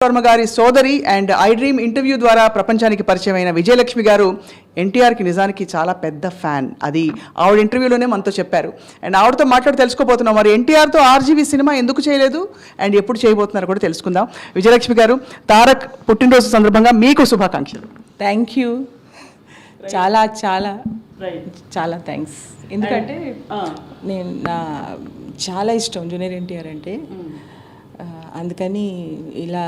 వర్మ గారి సోదరి and I dream interview ద్వారా ప్రపంచానికి పరిచయమైన విజయలక్ష్మి గారు ఎన్టీఆర్కి నిజానికి చాలా పెద్ద ఫ్యాన్. అది ఆవిడ ఇంటర్వ్యూలోనే మనతో చెప్పారు. అండ్ ఆవిడతో మాట్లాడి తెలుసుకోబోతున్నాం మరి ఎన్టీఆర్తో ఆర్జీవీ సినిమా ఎందుకు చేయలేదు అండ్ ఎప్పుడు చేయబోతున్నారో కూడా తెలుసుకుందాం. విజయలక్ష్మి గారు, తారక్ పుట్టినరోజు సందర్భంగా మీకు శుభాకాంక్షలు. Thank you. చాలా చాలా చాలా థ్యాంక్స్. ఎందుకంటే నేను చాలా ఇష్టం జూనియర్ ఎన్టీఆర్ అంటే, అందుకని ఇలా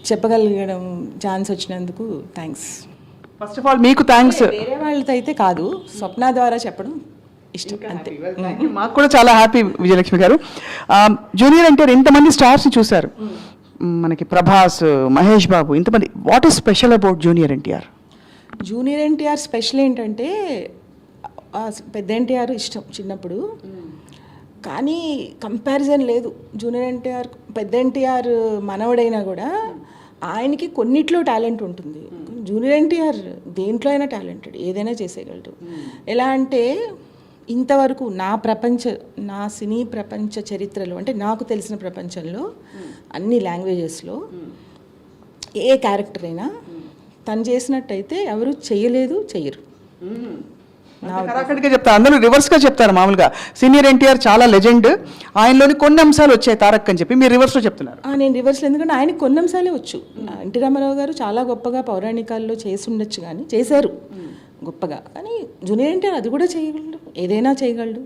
చెప్పగలగడం ఛాన్స్ వచ్చినందుకు థ్యాంక్స్. ఫస్ట్ ఆఫ్ ఆల్ మీకు థ్యాంక్స్. వేరే వాళ్ళతో అయితే కాదు, స్వప్న ద్వారా చెప్పడం ఇష్టం అంతే. మాకు కూడా చాలా హ్యాపీ విజయలక్ష్మి గారు. జూనియర్ ఎన్టీఆర్ ఇంతమంది స్టార్స్ని చూశారు, మనకి ప్రభాస్, మహేష్ బాబు, ఇంతమంది. What is special about junior NTR? Junior NTR special ఏంటంటే, పెద్ద ఎన్టీఆర్ ఇష్టం చిన్నప్పుడు, కానీ కంపారిజన్ లేదు. జూనియర్ ఎన్టీఆర్ పెద్ద ఎన్టీఆర్ మనవడైనా కూడా ఆయనకి కొన్నిట్లో టాలెంట్ ఉంటుంది. జూనియర్ ఎన్టీఆర్ దేంట్లో అయినా టాలెంటెడ్, ఏదైనా చేసేయగలడు. ఎలా అంటే ఇంతవరకు నా సినీ ప్రపంచ చరిత్రలో, అంటే నాకు తెలిసిన ప్రపంచంలో అన్ని లాంగ్వేజెస్లో ఏ క్యారెక్టర్ అయినా తను చేసినట్టయితే ఎవరు చేయలేదు, చెయ్యరు. కరెక్ట్గా చెప్తారు, అందరూ రివర్స్గా చెప్తారు. మామూలుగా సీనియర్ ఎన్టీఆర్ చాలా లెజెండ్, ఆయనలోని కొన్ని అంశాలు వచ్చాయి తారక్ అని చెప్పి మీరు రివర్స్లో చెప్తున్నారు. నేను రివర్స్లో, ఎందుకంటే ఆయనకి కొన్ని అంశాలే వచ్చు. ఎన్టీ రామారావు గారు చాలా గొప్పగా పౌరాణికాల్లో చేసి ఉండొచ్చు, కానీ చేశారు గొప్పగా. కానీ జూనియర్ ఎన్టీఆర్ అది కూడా చేయగలడు, ఏదైనా చేయగలడు.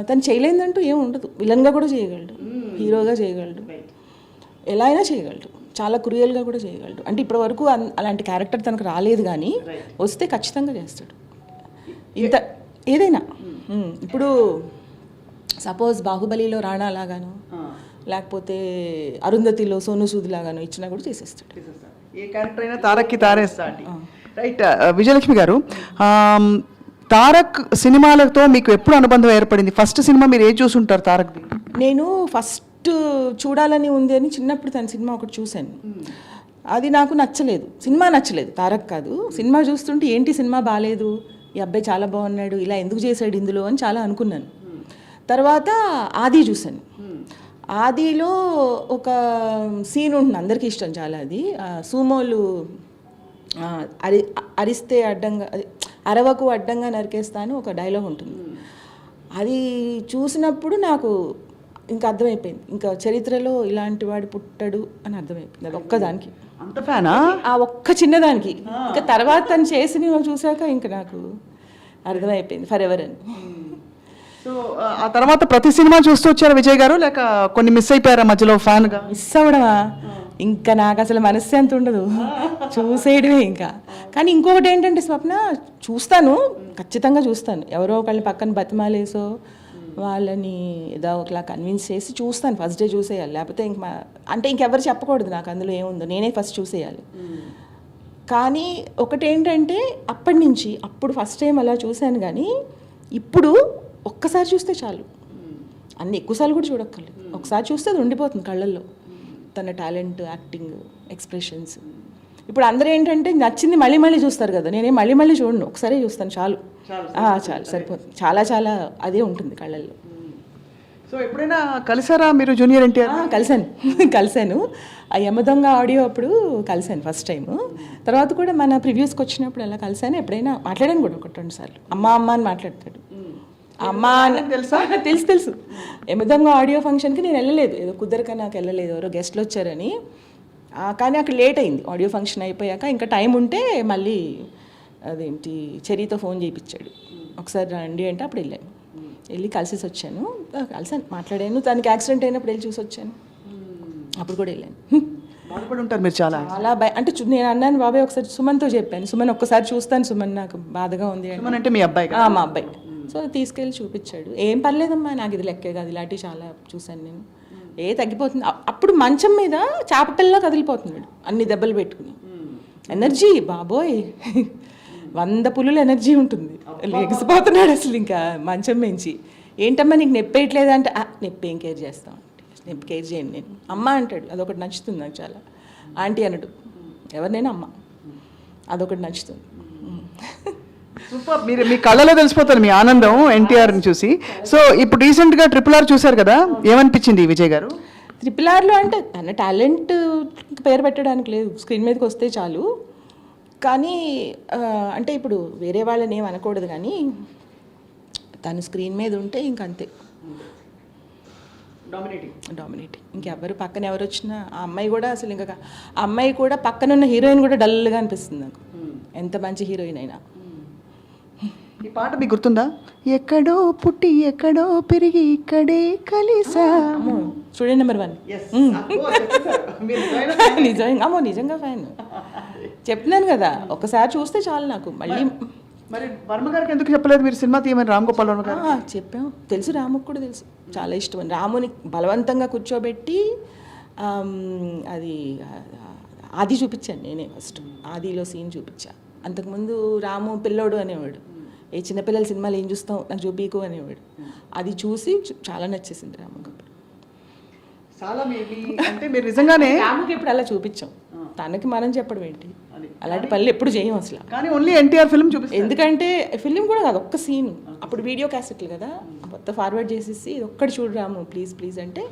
తను చేయలేదంటూ ఏమి ఉండదు. విలన్గా కూడా చేయగలడు, హీరోగా చేయగలడు, ఎలా అయినా చేయగలడు. చాలా క్రూయల్గా కూడా చేయగలడు. అంటే ఇప్పటి వరకు అలాంటి క్యారెక్టర్ తనకు రాలేదు, కానీ వస్తే ఖచ్చితంగా చేస్తాడు. ఇంత ఏదైనా ఇప్పుడు సపోజ్ బాహుబలిలో రాణా లాగాను, లేకపోతే అరుంధతిలో సోను సూద్ లాగాను ఇచ్చినా కూడా చేసేస్తాడు. ఏ క్యారెక్టర్ అయినా తారక్కి తారేస్తాడు. రైట్. విజయలక్ష్మి గారు, తారక్ సినిమాలతో మీకు ఎప్పుడు అనుబంధం ఏర్పడింది? ఫస్ట్ సినిమా మీరు ఏది చూసుంటారు తారక్? నేను ఫస్ట్ చూడాలని ఉంది అని చిన్నప్పుడు తన సినిమా ఒకటి చూశాను. అది నాకు నచ్చలేదు, సినిమా నచ్చలేదు, తారక్ కాదు. సినిమా చూస్తుంటే ఏంటి సినిమా బాగాలేదు, ఈ అబ్బాయి చాలా బాగున్నాడు, ఇలా ఎందుకు చేశాడు ఇందులో అని చాలా అనుకున్నాను. తర్వాత ఆది చూశాను. ఆదిలో ఒక సీన్ ఉంటుంది, అందరికీ ఇష్టం చాలా. అది సూమోలు అరిస్తే అడ్డంగా, అరవకు అడ్డంగా నరికేస్తాను ఒక డైలాగ్ ఉంటుంది. అది చూసినప్పుడు నాకు ఇంకా అర్థమైపోయింది, ఇంకా చరిత్రలో ఇలాంటి వాడు పుట్టడు అని అర్థమైపోయింది. అది ఒక్కదానికి, అంత ఫ్యానా? ఆ ఒక్క చిన్నదానికి. ఇంకా తర్వాత తను చేసినవి చూసాక ఇంకా నాకు అర్థమైపోయింది ఫర్ ఎవర్ అని. సో ఆ తర్వాత ప్రతి సినిమా చూస్తూ వచ్చారు విజయ్ గారు, లేక కొన్ని మిస్ అయిపోయారా మధ్యలో ఫ్యాన్గా? మిస్ అవ్వడమా? ఇంకా నాకు అసలు మనస్సు ఎంత ఉండదు, చూసేయడమే ఇంకా. కానీ ఇంకొకటి ఏంటంటే స్వప్న, చూస్తాను, ఖచ్చితంగా చూస్తాను. ఎవరో ఒకళ్ళని పక్కన బతిమాలేసో వాళ్ళని ఏదో ఒకలా కన్విన్స్ చేసి చూస్తాను. ఫస్ట్ డే చూసేయాలి, లేకపోతే అంటే ఇంకెవరు చెప్పకూడదు నాకు అందులో ఏముందో, నేనే ఫస్ట్ చూసేయాలి. కానీ ఒకటేంటంటే అప్పటి నుంచి, అప్పుడు ఫస్ట్ టైం అలా చూశాను, కానీ ఇప్పుడు ఒక్కసారి చూస్తే చాలు, అన్ని ఎక్కువసార్లు కూడా చూడక్కర్లేదు. ఒకసారి చూస్తే అది ఉండిపోతుంది కళ్ళల్లో, తన టాలెంట్, యాక్టింగ్, ఎక్స్ప్రెషన్స్. ఇప్పుడు అందరూ ఏంటంటే నచ్చింది మళ్ళీ మళ్ళీ చూస్తారు కదా, నేనే మళ్ళీ మళ్ళీ చూడను, ఒకసారి చూస్తాను చాలు, చాలు సరిపోతుంది. చాలా చాలా అదే ఉంటుంది కళ్ళల్లో. సో ఎప్పుడైనా కలిసారా మీరు జూనియర్ ఎన్టీఆర్? కలిశాను. ఆ యమదొంగ ఆడియో అప్పుడు కలిశాను ఫస్ట్ టైం. తర్వాత కూడా మన ప్రివ్యూస్కి వచ్చినప్పుడు అలా కలిశాను. ఎప్పుడైనా మాట్లాడాను కూడా ఒకటి రెండు సార్లు. అమ్మ అమ్మ అని మాట్లాడతాడు. అమ్మ తెలుసా? తెలుసు. యమదొంగ ఆడియో ఫంక్షన్కి నేను వెళ్ళలేదు, ఏదో కుదరక నాకు వెళ్ళలేదు, ఎవరో గెస్ట్లు వచ్చారని. కానీ అక్కడ లేట్ అయింది. ఆడియో ఫంక్షన్ అయిపోయాక ఇంకా టైం ఉంటే మళ్ళీ అదేంటి చెరీతో ఫోన్ చేయించాడు, ఒకసారి రండి అంటే అప్పుడు వెళ్ళాను. వెళ్ళి కలిసేసి వచ్చాను, కలిసాను, మాట్లాడాను. తనకి యాక్సిడెంట్ అయినప్పుడు వెళ్ళి చూసి వచ్చాను, అప్పుడు కూడా వెళ్ళాను. బాధపడి ఉంటారు మీరు చాలా. అంటే నేను అన్నాను బాబాయ్, ఒకసారి సుమన్తో చెప్పాను, సుమన్ ఒక్కసారి చూస్తాను సుమన్, నాకు బాధగా ఉంది అంటే. మీ అబ్బాయి? మా అబ్బాయి. సో తీసుకెళ్ళి చూపించాడు. ఏం పర్లేదమ్మా, నాకు ఇది లెక్కే కాదు, ఇలాంటివి చాలా చూశాను నేను, తగ్గిపోతుంది. అప్పుడు మంచం మీద చాపపిల్ల కదిలిపోతున్నాడు, అన్ని దెబ్బలు పెట్టుకుని. ఎనర్జీ బాబోయ్, 100 పులుల ఎనర్జీ ఉంటుంది. లెగిసిపోతున్నాడు అసలు ఇంకా మంచం మించి. ఏంటమ్మా నీకు నొప్పి వేయట్లేదు అంటే, నొప్పి ఏం కేర్ చేస్తాం, నొప్పి కేర్ చేయండి నేను. అమ్మ అంటాడు, అదొకటి నచ్చుతుంది నాకు చాలా. ఆంటీ అనడు, ఎవరినైనా అమ్మ, అదొకటి నచ్చుతుంది. సూపర్. మీరు మీ కళ్ళలో తెలిసిపోతారు మీ ఆనందం ఎన్టీఆర్ని చూసి. సో ఇప్పుడు రీసెంట్గా RRR చూశారు కదా, ఏమనిపించింది విజయ్ గారు? RRRలో అంటే తన టాలెంట్ పేరు పెట్టడానికి లేదు, స్క్రీన్ మీదకి వస్తే చాలు. కానీ అంటే ఇప్పుడు వేరే వాళ్ళని ఏం అనకూడదు, కానీ తను స్క్రీన్ మీద ఉంటే ఇంకంతే, డామినేటింగ్. ఇంకెవరు పక్కన ఎవరు వచ్చినా ఆ అమ్మాయి కూడా అసలు ఇంకా ఆ అమ్మాయి కూడా పక్కనున్న హీరోయిన్ కూడా డల్గా అనిపిస్తుంది నాకు, ఎంత మంచి హీరోయిన్ అయినా. ఈ పాట మీకు గుర్తుందా? ఎక్కడో పుట్టి ఎక్కడో పెరిగి ఇక్కడే కలిసా. Student number 1. నిజంగా ఫ్యాన్. చెప్తున్నాను కదా, ఒకసారి చూస్తే చాలు నాకు. మళ్ళీ మరి వర్మ గారికి ఎందుకు చెప్పలేదు మీరు సినిమా తీయమని? రామ్ గోపాల్ వర్మ గారు చెప్పాం, తెలుసు, రాముకు కూడా తెలుసు, చాలా ఇష్టం అని. రాముని బలవంతంగా కూర్చోబెట్టి అది ఆది చూపించాను నేనే, ఫస్ట్ ఆదిలో సీన్ చూపించా. అంతకుముందు రాము పిల్లోడు అనేవాడు, ఏ చిన్నపిల్లల సినిమాలు ఏం చూస్తాం నాకు చూపీకు అనేవాడు. అది చూసి చాలా నచ్చేసింది రాము గారు. చాలా అంటే మీరు నిజంగానే రాముకి ఇప్పుడు అలా చూపించాం, తనకి మనం చెప్పడం ఏంటి, అలాంటి పనులు ఎప్పుడు చేయం అసలు. కానీ ఓన్లీ ఎన్టీఆర్ ఫిల్మ్ చూపిస్తాం, ఎందుకంటే ఫిల్మ్ కూడా కాదు, ఒక్క సీన్. అప్పుడు వీడియో క్యాసెట్లు కదా, మొత్తం ఫార్వర్డ్ చేసేసి ఇది ఒక్కటి చూడు రాము ప్లీజ్ అంటే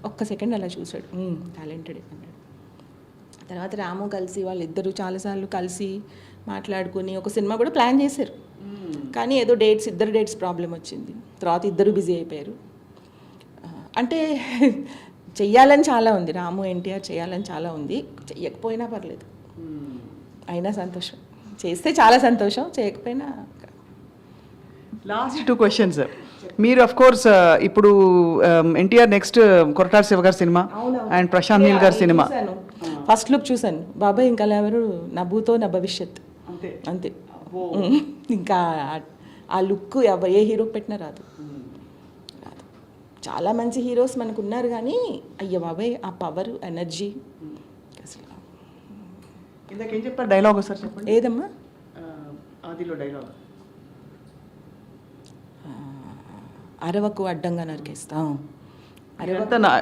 ఒక్క సెకండ్ అలా చూసాడు, టాలెంటెడ్ అన్నాడు. తర్వాత రాము కలిసి వాళ్ళిద్దరూ చాలాసార్లు కలిసి మాట్లాడుకుని ఒక సినిమా కూడా ప్లాన్ చేశారు. కానీ ఏదో ఇద్దరు డేట్స్ ప్రాబ్లం వచ్చింది, తర్వాత ఇద్దరు బిజీ అయిపోయారు. అంటే చెయ్యాలని చాలా ఉంది, రాము ఎన్టీఆర్ చేయాలని చాలా ఉంది, చెయ్యకపోయినా పర్లేదు, అయినా సంతోషం. చేస్తే చాలా సంతోషం, చేయకపోయినా. Last 2 questions. మీరు అఫ్ కోర్స్ ఇప్పుడు ఎన్టీఆర్ నెక్స్ట్ కొరటాల శివ గారి సినిమా అండ్ ప్రశాంత్ నీల్ గారి సినిమా ఫస్ట్ లుక్ చూసాను. బాబాయ్ ఇంకా ఎవరు, నభూతో నా భవిష్యత్ అంతే. ఇంకా ఆ లుక్ ఏ హీరోకి పెట్టినా రాదు. చాలా మంచి హీరోస్ మనకు ఉన్నారు, కానీ అయ్య బాబాయ్ ఆ పవర్ ఎనర్జీ అసలు. ఇందాకేం చెప్పారు డైలాగ్ సార్ చెప్పండి. ఏదమ్మా? ఆదిలో డైలాగ్, అరవకు అడ్డంగా నరికేస్తాం.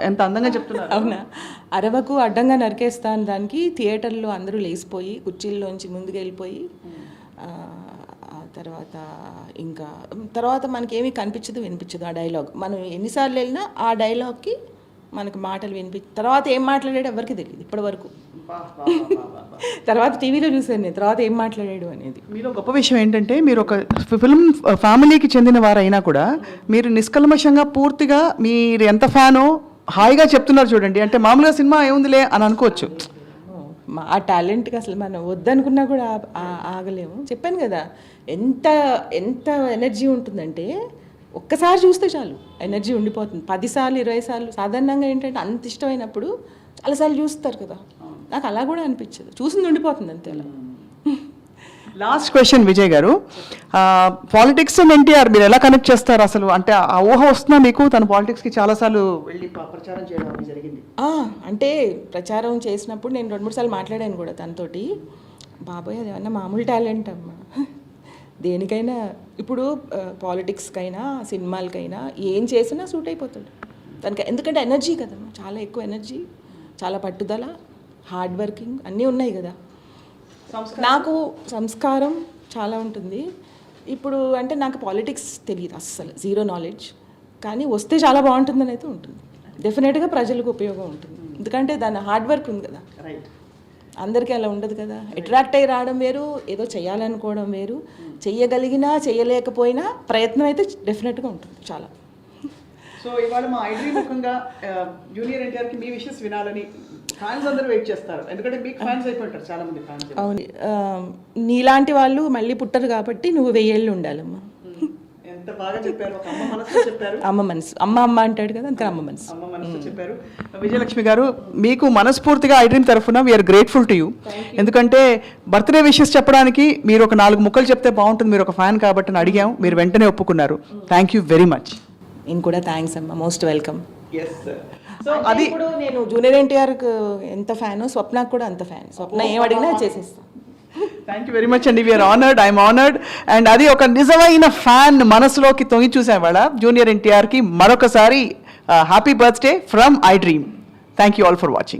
ఎంత అందంగా చెప్తున్నారు. అవునా? అరవకు అడ్డంగా నరికేస్తాను దానికి థియేటర్లో అందరూ లేచిపోయి కుర్చీల్లోంచి ముందుకు వెళ్ళిపోయి, తర్వాత మనకేమీ కనిపించదు వినిపించదు. ఆ డైలాగ్ మనం ఎన్నిసార్లు వెళ్ళినా ఆ డైలాగ్కి మనకు మాటలు తర్వాత ఏం మాట్లాడాడు ఎవరికి తెలియదు ఇప్పటి వరకు. తర్వాత టీవీలో చూసాను నేను తర్వాత ఏం మాట్లాడాడు అనేది. మీలో గొప్ప విషయం ఏంటంటే మీరు ఒక ఫిల్మ్ ఫ్యామిలీకి చెందిన వారైనా కూడా మీరు నిష్కల్మషంగా పూర్తిగా మీరు ఎంత ఫ్యానో హాయిగా చెప్తున్నారు చూడండి. అంటే మామూలుగా సినిమా ఏముందిలే అని అనుకోవచ్చు, ఆ టాలెంట్కి అసలు మనం వద్దనుకున్నా కూడా ఆగలేము. చెప్పాను కదా ఎంత ఎంత ఎనర్జీ ఉంటుందంటే ఒక్కసారి చూస్తే చాలు ఎనర్జీ ఉండిపోతుంది. 10 సార్లు 20 సార్లు సాధారణంగా ఏంటంటే అంత ఇష్టమైనప్పుడు చాలాసార్లు చూస్తారు కదా, నాకు అలా కూడా అనిపించదు, చూసింది ఉండిపోతుంది అంతే అలా. లాస్ట్ క్వశ్చన్ విజయ్ గారు, పాలిటిక్స్ అండ్ ఎన్టీఆర్ మీరు ఎలా కనెక్ట్ చేస్తారు అసలు? అంటే ఆ ఊహ వస్తున్నా మీకు తను పాలిటిక్స్కి చాలాసార్లు వెళ్ళి ప్రచారం చేయడం జరిగింది? అంటే ప్రచారం చేసినప్పుడు నేను 2-3 సార్లు మాట్లాడాను కూడా తనతోటి. బాబాయ్ అది ఏమన్నా మామూలు టాలెంట్ అమ్మా, దేనికైనా ఇప్పుడు పాలిటిక్స్కైనా సినిమాలకైనా ఏం చేసినా సూట్ అయిపోతాడు తనకి. ఎందుకంటే ఎనర్జీ కదమ్మా, చాలా ఎక్కువ ఎనర్జీ, చాలా పట్టుదల, హార్డ్ వర్కింగ్ అన్నీ ఉన్నాయి కదా. నాకు సంస్కారం చాలా ఉంటుంది. ఇప్పుడు అంటే నాకు పాలిటిక్స్ తెలియదు అస్సలు, జీరో నాలెడ్జ్, కానీ వస్తే చాలా బాగుంటుందని అయితే ఉంటుంది. డెఫినెట్గా ప్రజలకు ఉపయోగం ఉంటుంది, ఎందుకంటే దాని హార్డ్ వర్క్ ఉంది కదా. అందరికీ అలా ఉండదు కదా, అట్రాక్ట్ అయ్యి రావడం వేరు, ఏదో చేయాలనుకోవడం వేరు. చెయ్యగలిగినా చేయలేకపోయినా ప్రయత్నం అయితే డెఫినెట్గా ఉంటుంది చాలా. సో ఇవాళ మా ఐడ్రీ ముఖంగా జూనియర్ ఎన్టీఆర్కి మీ విషెస్ వినాలని ఫ్యాన్స్ అందరూ వెయిట్ చేస్తారు, ఎందుకంటే మీకు ఫ్యాన్స్ అయిపోతారు చాలా మంది ఫ్యాన్స్. అవును, నీలాంటి వాళ్ళు మళ్ళీ పుట్టరు కాబట్టి నువ్వు 1000 ఏళ్ళు ఉండాలమ్మా. ఎంత బాగా చెప్పారు, ఒక అమ్మ మనసులో చెప్పారు. అమ్మ మనసు, అమ్మ అంటాడు కదా, ఇంకా అమ్మ మనసులో చెప్పారు. విజయలక్ష్మి గారు మీకు మనస్ఫూర్తిగా ఐ డ్రీమ్ తరఫున వీఆర్ గ్రేట్ఫుల్ టు యూ. ఎందుకంటే బర్త్డే విషెస్ చెప్పడానికి మీరు ఒక 4 ముక్కలు చెప్తే బాగుంటుంది, మీరు ఒక ఫ్యాన్ కాబట్టి అడిగాం, మీరు వెంటనే ఒప్పుకున్నారు. Thank you very much. నేను కూడా థ్యాంక్స్ అమ్మా, మోస్ట్ వెల్కమ్. సో అది ఇప్పుడు నేను జూనియర్ ఎన్టీఆర్కి ఎంత ఫ్యానో స్వప్నకు కూడా అంత ఫ్యాన్. స్వప్న ఏం అడిగినా చేసేస్తాను. థ్యాంక్ యూ వెరీ మచ్ అండి, we are honoured, I'm honoured. And అది ఒక నిజమైన ఫ్యాన్ మనసులోకి తొంగి చూసాం వాళ్ళ జూనియర్ ఎన్టీఆర్కి. మరొకసారి happy birthday from I dream. Thank you all for watching.